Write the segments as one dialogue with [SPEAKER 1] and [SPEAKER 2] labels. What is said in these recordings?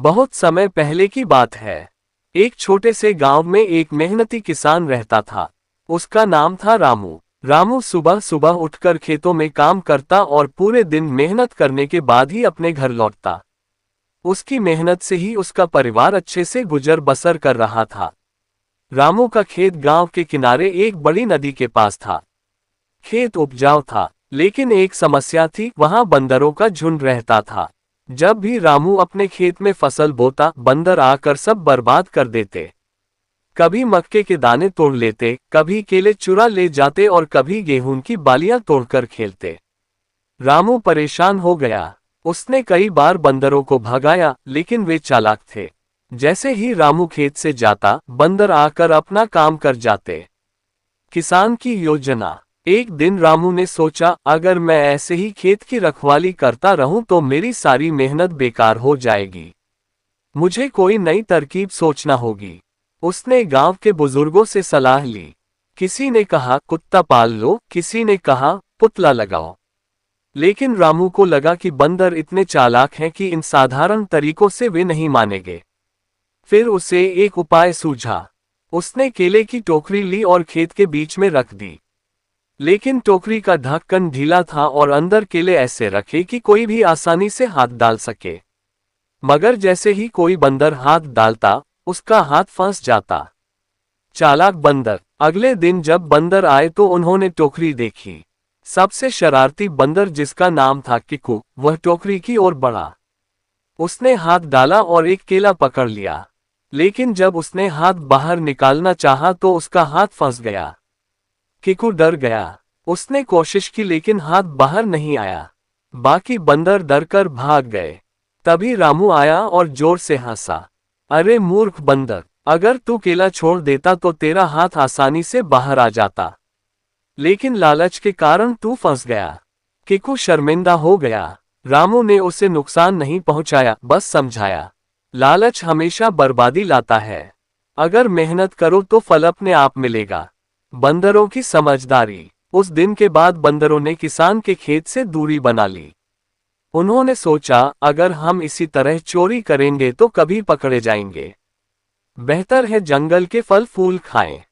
[SPEAKER 1] बहुत समय पहले की बात है। एक छोटे से गांव में एक मेहनती किसान रहता था। उसका नाम था रामू। रामू सुबह सुबह उठकर खेतों में काम करता और पूरे दिन मेहनत करने के बाद ही अपने घर लौटता। उसकी मेहनत से ही उसका परिवार अच्छे से गुजर बसर कर रहा था। रामू का खेत गांव के किनारे एक बड़ी नदी के पास था। खेत उपजाऊ था, लेकिन एक समस्या थी, वहां बंदरों का झुंड रहता था। जब भी रामू अपने खेत में फसल बोता, बंदर आकर सब बर्बाद कर देते। कभी मक्के के दाने तोड़ लेते, कभी केले चुरा ले जाते और कभी गेहूं की बालियां तोड़कर खेलते। रामू परेशान हो गया। उसने कई बार बंदरों को भगाया, लेकिन वे चालाक थे। जैसे ही रामू खेत से जाता, बंदर आकर अपना काम कर जाते। किसान की योजना। एक दिन रामू ने सोचा, अगर मैं ऐसे ही खेत की रखवाली करता रहूं तो मेरी सारी मेहनत बेकार हो जाएगी। मुझे कोई नई तरकीब सोचना होगी। उसने गांव के बुजुर्गों से सलाह ली। किसी ने कहा कुत्ता पाल लो, किसी ने कहा पुतला लगाओ। लेकिन रामू को लगा कि बंदर इतने चालाक हैं कि इन साधारण तरीकों से वे नहीं मानेंगे। फिर उसे एक उपाय सूझा। उसने केले की टोकरी ली और खेत के बीच में रख दी। लेकिन टोकरी का ढक्कन ढीला था और अंदर केले ऐसे रखे कि कोई भी आसानी से हाथ डाल सके। मगर जैसे ही कोई बंदर हाथ डालता, उसका हाथ फंस जाता। चालाक बंदर। अगले दिन जब बंदर आए तो उन्होंने टोकरी देखी। सबसे शरारती बंदर, जिसका नाम था किकू, वह टोकरी की ओर बढ़ा। उसने हाथ डाला और एक केला पकड़ लिया। लेकिन जब उसने हाथ बाहर निकालना चाहा तो उसका हाथ फंस गया। किकू डर गया। उसने कोशिश की, लेकिन हाथ बाहर नहीं आया। बाकी बंदर डरकर भाग गए। तभी रामू आया और जोर से हंसा। अरे मूर्ख बंदर, अगर तू केला छोड़ देता तो तेरा हाथ आसानी से बाहर आ जाता। लेकिन लालच के कारण तू फंस गया। किकू शर्मिंदा हो गया। रामू ने उसे नुकसान नहीं पहुंचाया, बस समझाया। लालच हमेशा बर्बादी लाता है। अगर मेहनत करो तो फल अपने आप मिलेगा। बंदरों की समझदारी। उस दिन के बाद बंदरों ने किसान के खेत से दूरी बना ली। उन्होंने सोचा, अगर हम इसी तरह चोरी करेंगे तो कभी पकड़े जाएंगे। बेहतर है जंगल के फल फूल खाएं।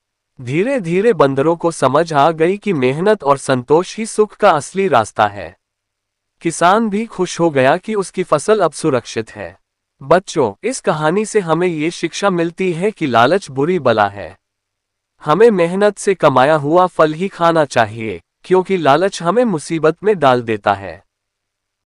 [SPEAKER 1] धीरे धीरे बंदरों को समझ आ गई कि मेहनत और संतोष ही सुख का असली रास्ता है। किसान भी खुश हो गया कि उसकी फसल अब सुरक्षित है। बच्चों, इस कहानी से हमें ये शिक्षा मिलती है कि लालच बुरी बला है। हमें मेहनत से कमाया हुआ फल ही खाना चाहिए, क्योंकि लालच हमें मुसीबत में डाल देता है।